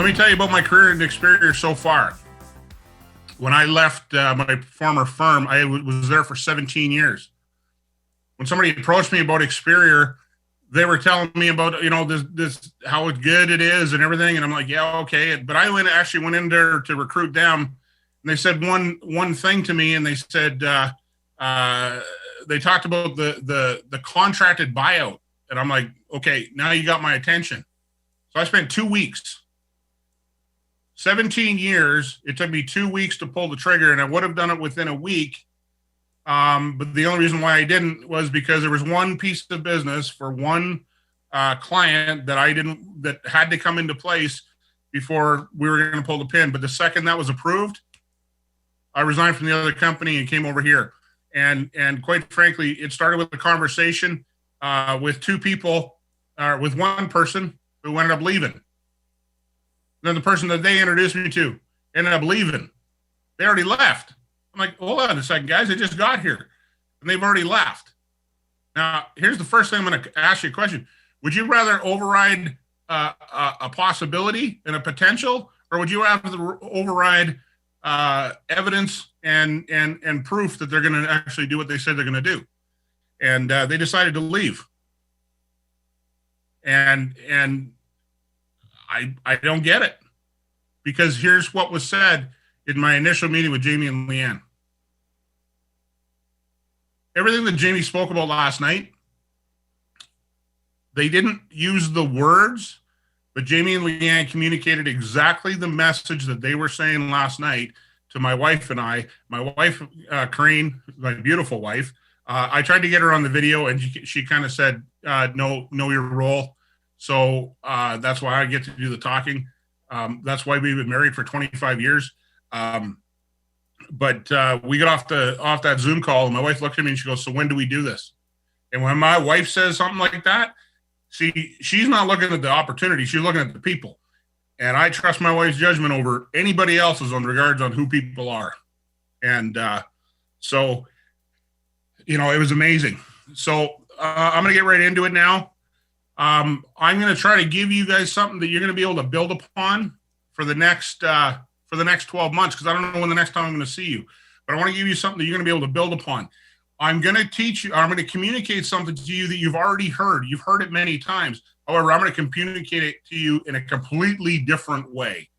me tell you about my career in Experior so far. When I left my former firm, I was there for 17 years. When somebody approached me about Experior, they were telling me about, this how good it is and everything. And I'm like, yeah, okay. But I actually went in there to recruit them. And they said one thing to me, and they said, they talked about the contracted buyout. And I'm like, okay, now you got my attention. So I spent 2 weeks. 17 years, it took me 2 weeks to pull the trigger, and I would have done it within a week. But the only reason why I didn't was because there was one piece of business for one client that had to come into place before we were going to pull the pin. But the second that was approved, I resigned from the other company and came over here. And quite frankly, it started with a conversation with two people, with one person who ended up leaving. Then the person that they introduced me to ended up leaving. They already left. I'm like, hold on a second, guys. They just got here, and they've already left. Now, here's the first thing I'm going to ask you a question. Would you rather override a possibility and a potential, or would you rather override evidence and proof that they're going to actually do what they said they're going to do? And they decided to leave. And I don't get it, because here's what was said in my initial meeting with Jamie and Leanne. Everything that Jamie spoke about last night, they didn't use the words, but Jamie and Leanne communicated exactly the message that they were saying last night to my wife and I. My wife, Corrine, my beautiful wife, I tried to get her on the video, and she kind of said, know your role. So that's why I get to do the talking. That's why we've been married for 25 years. But we got off that Zoom call, and my wife looked at me and she goes, so when do we do this? And when my wife says something like that, she's not looking at the opportunity. She's looking at the people. And I trust my wife's judgment over anybody else's on regards on who people are. And so, it was amazing. So I'm going to get right into it now. I'm going to try to give you guys something that you're going to be able to build upon for the next 12 months, because I don't know when the next time I'm going to see you. But I want to give you something that you're going to be able to build upon. I'm going to teach you, I'm going to communicate something to you that you've already heard. You've heard it many times. However, I'm going to communicate it to you in a completely different way.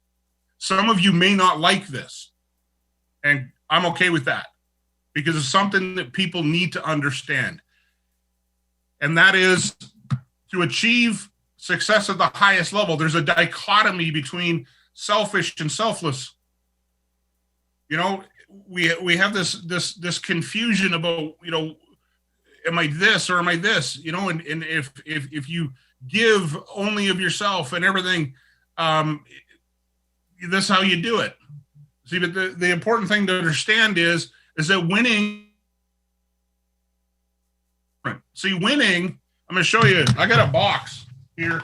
Some of you may not like this, and I'm okay with that, because it's something that people need to understand. And that is, to achieve success at the highest level, there's a dichotomy between selfish and selfless. We have this confusion about, am I this or am I this? And if you give only of yourself and everything, this is how you do it. See, but the important thing to understand is that winning. See, winning. I'm going to show you. I got a box here.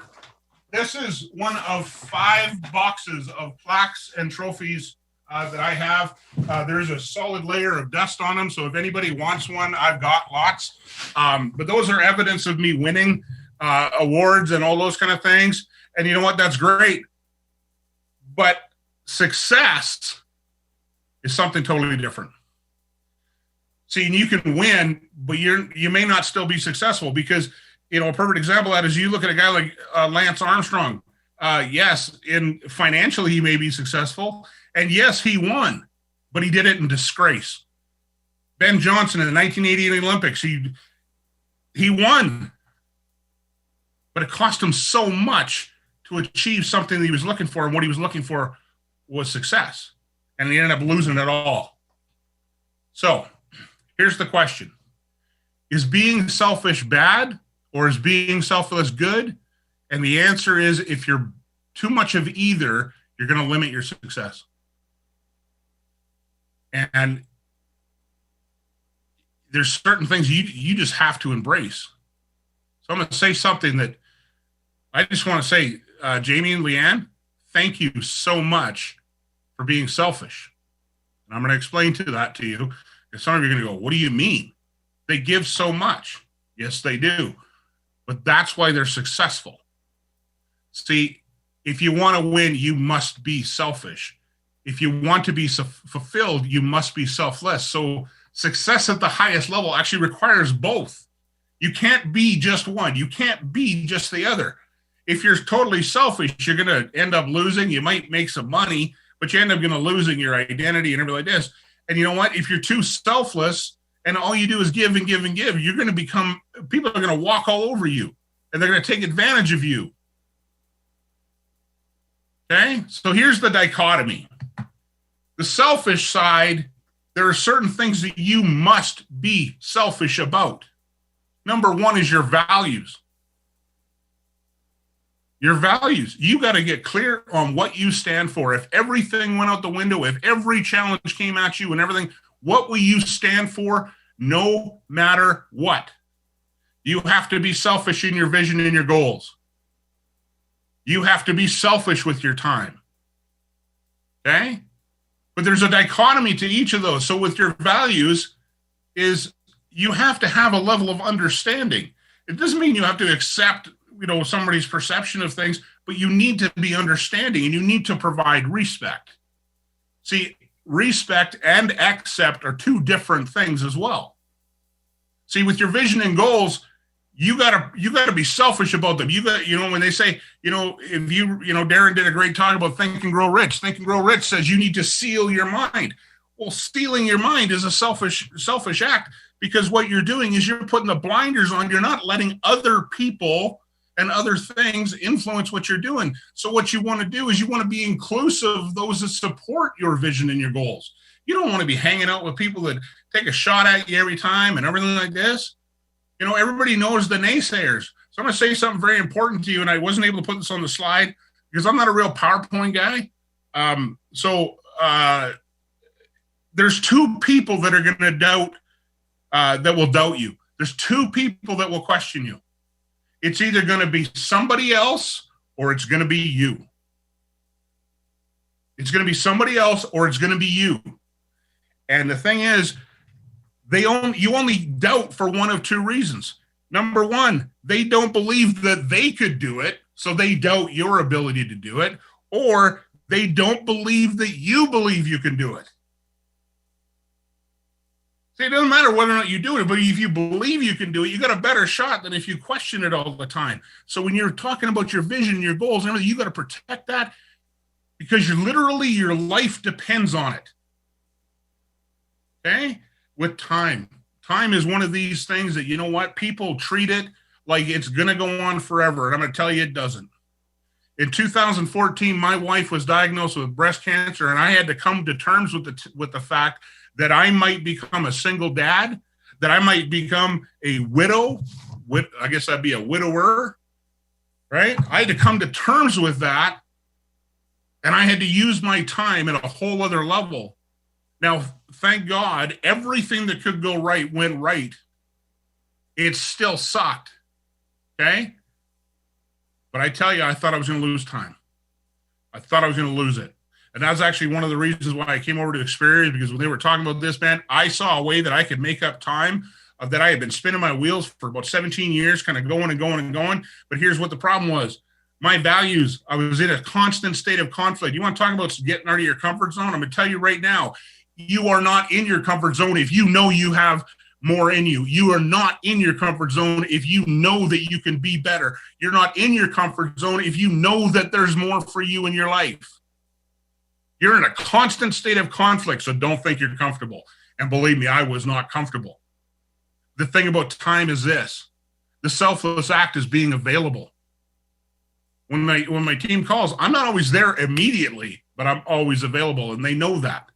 This is one of 5 boxes of plaques and trophies that I have. There's a solid layer of dust on them, so if anybody wants one, I've got lots. But those are evidence of me winning awards and all those kind of things. And you know what? That's great. But success is something totally different. See, and you can win, but you may not still be successful, because a perfect example of that is you look at a guy like Lance Armstrong. Yes, financially he may be successful, and yes, he won, but he did it in disgrace. Ben Johnson in the 1988 Olympics, he won, but it cost him so much to achieve something that he was looking for, and what he was looking for was success, and he ended up losing it all. So here's the question. Is being selfish bad, or is being selfless good? And the answer is, if you're too much of either, you're going to limit your success. And there's certain things you just have to embrace. So I'm going to say something that I just want to say, Jamie and Leanne, thank you so much for being selfish. And I'm going to explain that to you. And some of you are going to go, what do you mean? They give so much. Yes, they do. But that's why they're successful. See, If you want to win, you must be selfish. If you want to be fulfilled, you must be selfless. So success at the highest level actually requires both. You can't be just one. You can't be just the other. If you're totally selfish, you're going to end up losing. You might make some money, but you end up going to losing your identity and everything like this. And you know what? If you're too selfless and all you do is give and give and give, you're going to become, people are going to walk all over you and they're going to take advantage of you. Okay? So here's the dichotomy. The selfish side, there are certain things that you must be selfish about. Number one is your values. Your values. You got to get clear on what you stand for. If everything went out the window, if every challenge came at you and everything, what will you stand for no matter what? You have to be selfish in your vision and your goals. You have to be selfish with your time. Okay? But there's a dichotomy to each of those. So with your values is you have to have a level of understanding. It doesn't mean you have to accept, somebody's perception of things, but you need to be understanding and you need to provide respect. See, respect and accept are two different things as well. See, with your vision and goals, you gotta be selfish about them. You got, when they say, if Darren did a great talk about Think and Grow Rich. Think and Grow Rich says you need to seal your mind. Well, stealing your mind is a selfish act, because what you're doing is you're putting the blinders on. You're not letting other people and other things influence what you're doing. So what you want to do is you want to be inclusive of those that support your vision and your goals. You don't want to be hanging out with people that take a shot at you every time and everything like this. Everybody knows the naysayers. So I'm going to say something very important to you, and I wasn't able to put this on the slide because I'm not a real PowerPoint guy. There's two people that are going to doubt, that will doubt you. There's two people that will question you. It's either going to be somebody else or it's going to be you. It's going to be somebody else or it's going to be you. And the thing is, you only doubt for one of two reasons. Number one, they don't believe that they could do it, so they doubt your ability to do it, or they don't believe that you believe you can do it. See, it doesn't matter whether or not you do it, but if you believe you can do it, you got a better shot than if you question it all the time. So when you're talking about your vision, your goals, and everything, you got to protect that because your life depends on it. Okay? With time. Time is one of these things that, people treat it like it's going to go on forever. And I'm going to tell you, it doesn't. In 2014, my wife was diagnosed with breast cancer, and I had to come to terms with the fact that I might become a single dad, that I might become a widow. I guess I'd be a widower, right? I had to come to terms with that, and I had to use my time at a whole other level. Now, thank God, everything that could go right went right. It still sucked, okay? But I tell you, I thought I was going to lose time. I thought I was going to lose it. And that was actually one of the reasons why I came over to Experior, because when they were talking about this, man, I saw a way that I could make up time that I had been spinning my wheels for about 17 years, kind of going and going and going. But here's what the problem was. My values, I was in a constant state of conflict. You want to talk about getting out of your comfort zone? I'm going to tell you right now, you are not in your comfort zone if you know you have more in you. You are not in your comfort zone if you know that you can be better. You're not in your comfort zone if you know that there's more for you in your life. You're in a constant state of conflict, so don't think you're comfortable. And believe me, I was not comfortable. The thing about time is this. The selfless act is being available. When my team calls, I'm not always there immediately, but I'm always available, and they know that.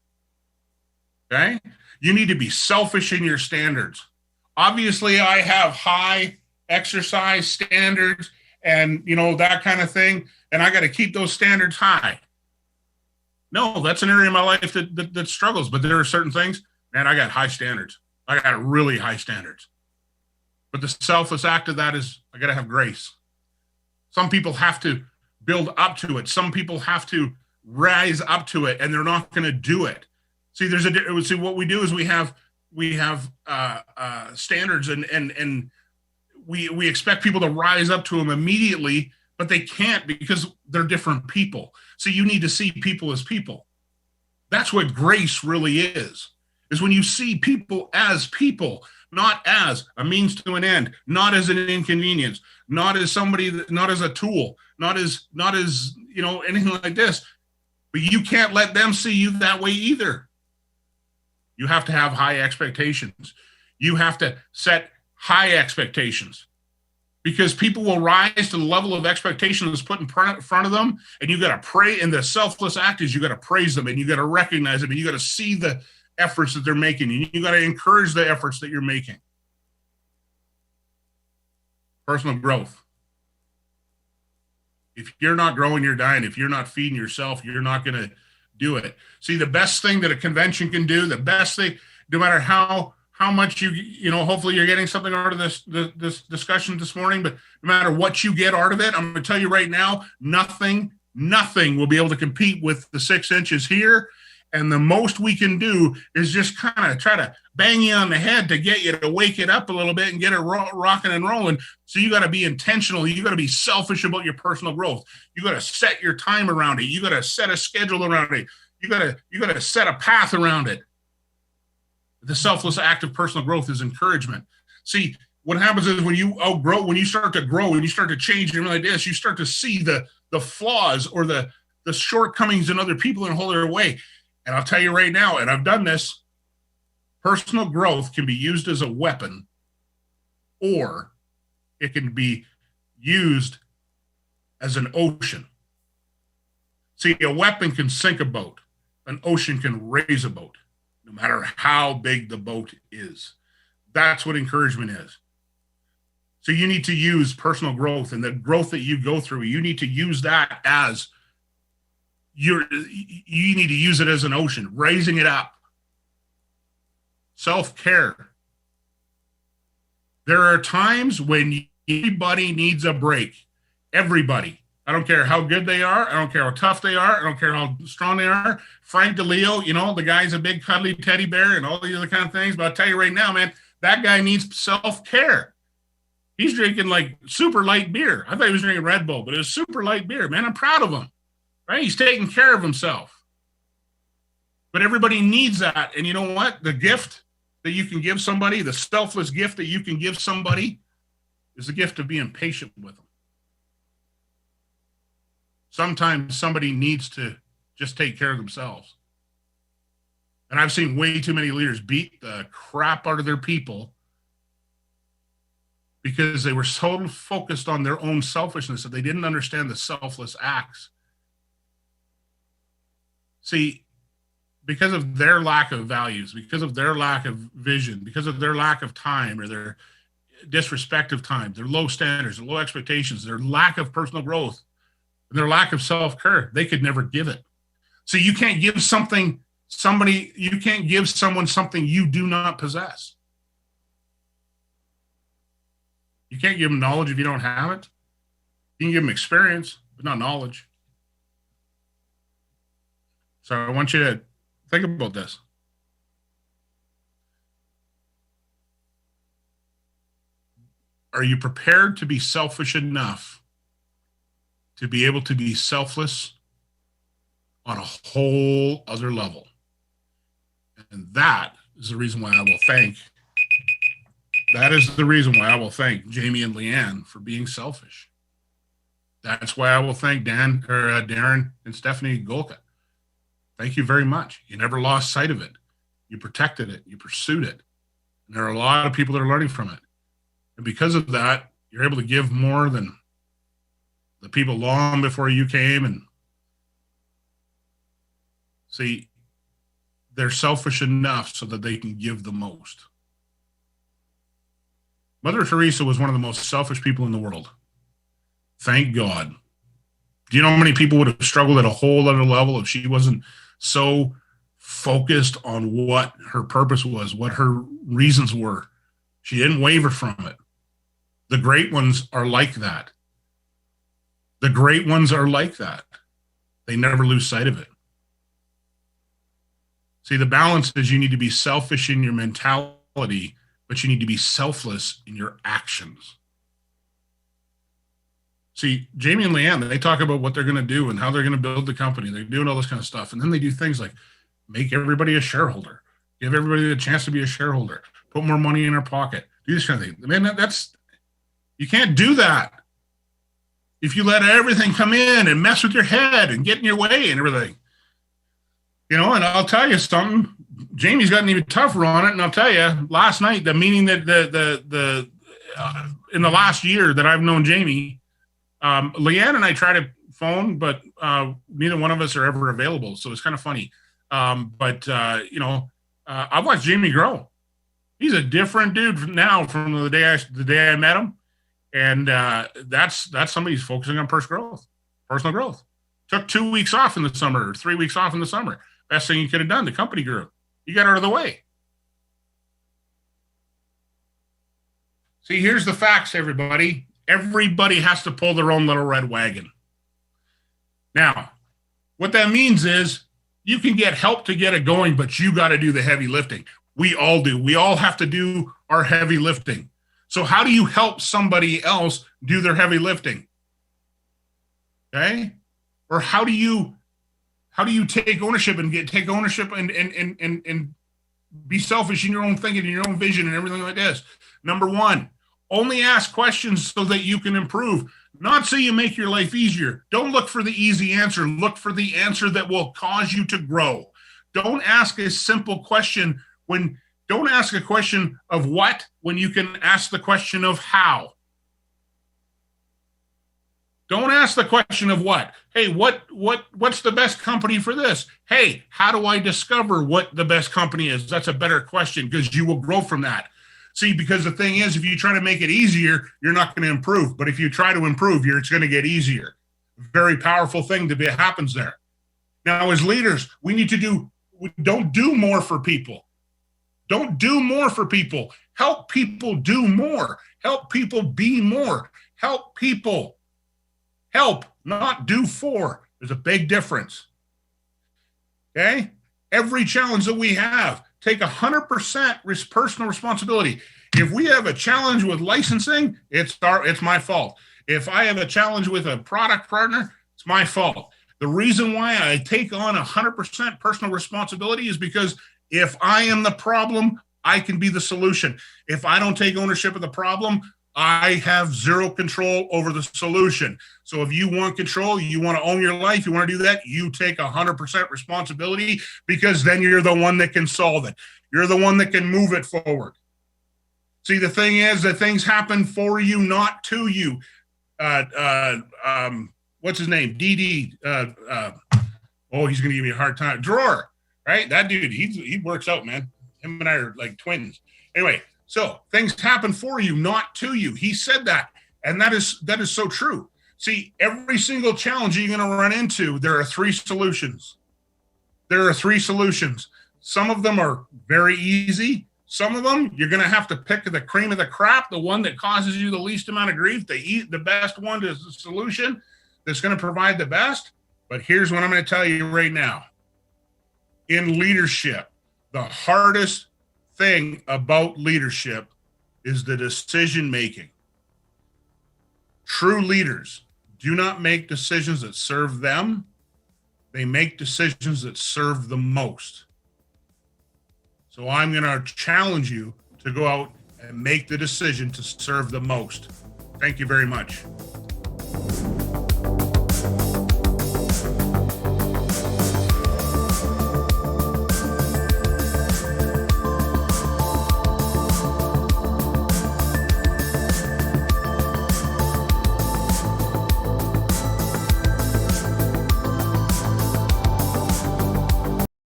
Okay? You need to be selfish in your standards. Obviously, I have high exercise standards and, that kind of thing, and I got to keep those standards high. No, that's an area of my life that struggles, but there are certain things, man, I got high standards. I got really high standards. But the selfless act of that is I got to have grace. Some people have to build up to it. Some people have to rise up to it, and they're not going to do it. See, what we do is we have standards, and we expect people to rise up to them immediately, but they can't because they're different people. So you need to see people as people. That's what grace really is when you see people, not as a means to an end, not as an inconvenience, not as somebody, not as a tool, not as anything like this. But you can't let them see you that way either. You have to have high expectations. You have to set high expectations, because people will rise to the level of expectation that's put in front of them. And you got to pray. And the selfless act is you got to praise them, and you got to recognize them, and you got to see the efforts that they're making. And you got to encourage the efforts that you're making. Personal growth. If you're not growing, you're dying. If you're not feeding yourself, you're not going to do it. See, the best thing that a convention can do, the best thing, no matter how much hopefully you're getting something out of this discussion this morning, but no matter what you get out of it, I'm going to tell you right now, nothing will be able to compete with the 6 inches here. And the most we can do is just kind of try to bang you on the head to get you to wake it up a little bit and get it rocking and rolling. So you got to be intentional. You got to be selfish about your personal growth. You got to set your time around it. You got to set a schedule around it. You got to set a path around it. The selfless act of personal growth is encouragement. See, what happens is when you outgrow, when you start to grow, when you start to change and like this, you start to see the flaws or the shortcomings in other people in a whole other way. And I'll tell you right now, and I've done this, personal growth can be used as a weapon, or it can be used as an ocean. See, a weapon can sink a boat. An ocean can raise a boat, no matter how big the boat is. That's what encouragement is. So you need to use personal growth, and the growth that you go through, you need to use that as you need to use it as an ocean, raising it up. Self-care. There are times when everybody needs a break. Everybody. I don't care how good they are. I don't care how tough they are. I don't care how strong they are. Frank DeLeo, the guy's a big cuddly teddy bear and all these other kind of things. But I'll tell you right now, man, that guy needs self-care. He's drinking like super light beer. I thought he was drinking Red Bull, but it was super light beer. Man, I'm proud of him. Right? He's taking care of himself. But everybody needs that. And you know what? The gift that you can give somebody, the selfless gift that you can give somebody, is the gift of being patient with them. Sometimes somebody needs to just take care of themselves. And I've seen way too many leaders beat the crap out of their people because they were so focused on their own selfishness that they didn't understand the selfless acts. See, because of their lack of values, because of their lack of vision, because of their lack of time or their disrespect of time, their low standards, their low expectations, their lack of personal growth, and their lack of self-care, they could never give it. So you can't give someone something you do not possess. You can't give them knowledge if you don't have it. You can give them experience, but not knowledge. So I want you to think about this. Are you prepared to be selfish enough to be able to be selfless on a whole other level? And that is the reason why I will thank Jamie and Leanne for being selfish. That's why I will thank Darren and Stephanie Golka. Thank you very much. You never lost sight of it. You protected it. You pursued it. And there are a lot of people that are learning from it. And because of that, you're able to give more than the people long before you came. And see, they're selfish enough so that they can give the most. Mother Teresa was one of the most selfish people in the world. Thank God. Do you know how many people would have struggled at a whole other level if she wasn't so focused on what her purpose was, what her reasons were? She didn't waver from it. The great ones are like that. The great ones are like that. They never lose sight of it. See, the balance is you need to be selfish in your mentality, but you need to be selfless in your actions. See, Jamie and Leanne, they talk about what they're going to do and how they're going to build the company. They're doing all this kind of stuff. And then they do things like make everybody a shareholder, give everybody a chance to be a shareholder, put more money in their pocket, do this kind of thing. Man, you can't do that if you let everything come in and mess with your head and get in your way and everything. And I'll tell you something. Jamie's gotten even tougher on it. And I'll tell you, last night, the meeting that in the last year that I've known Jamie, Leanne and I try to phone, but neither one of us are ever available. So it's kind of funny. I've watched Jamie grow. He's a different dude now from the day I met him. And that's somebody who's focusing on personal growth. Took 2 weeks off in the summer, or 3 weeks off in the summer. Best thing you could have done. The company grew. You got out of the way. See, here's the facts, everybody. Everybody has to pull their own little red wagon. Now, what that means is you can get help to get it going, but you got to do the heavy lifting. We all do. We all have to do our heavy lifting. So how do you help somebody else do their heavy lifting? Okay? Or how do you take ownership and take ownership and be selfish in your own thinking and your own vision and everything like this? Number one, only ask questions so that you can improve, not so you make your life easier. Don't look for the easy answer. Look for the answer that will cause you to grow. Don't ask a simple question don't ask a question of what when you can ask the question of how. Don't ask the question of what. Hey, what's the best company for this? Hey, how do I discover what the best company is? That's a better question because you will grow from that. See, because the thing is, if you try to make it easier, you're not going to improve. But if you try to improve, it's going to get easier. Very powerful thing happens there. Now, as leaders, don't do more for people. Don't do more for people. Help people do more. Help people be more. Help people. Help, not do for. There's a big difference. Okay? Every challenge that we have, take 100% personal responsibility. If we have a challenge with licensing, it's my fault. If I have a challenge with a product partner, it's my fault. The reason why I take on 100% personal responsibility is because if I am the problem, I can be the solution. If I don't take ownership of the problem, I have zero control over the solution. So if you want control, you want to own your life, you want to do that, you take 100% responsibility because then you're the one that can solve it. You're the one that can move it forward. See, the thing is that things happen for you, not to you. What's his name? DD. He's going to give me a hard time. Drawer, right? That dude, he works out, man. Him and I are like twins. Anyway, so things happen for you, not to you. He said that, and that is so true. See, every single challenge you're going to run into, there are three solutions. Some of them are very easy. Some of them, you're going to have to pick the cream of the crop, the one that causes you the least amount of grief. The best one is the solution that's going to provide the best. But here's what I'm going to tell you right now. In leadership, the hardest thing about leadership is the decision making. True leaders do not make decisions that serve them. They make decisions that serve the most. So I'm going to challenge you to go out and make the decision to serve the most. Thank you very much.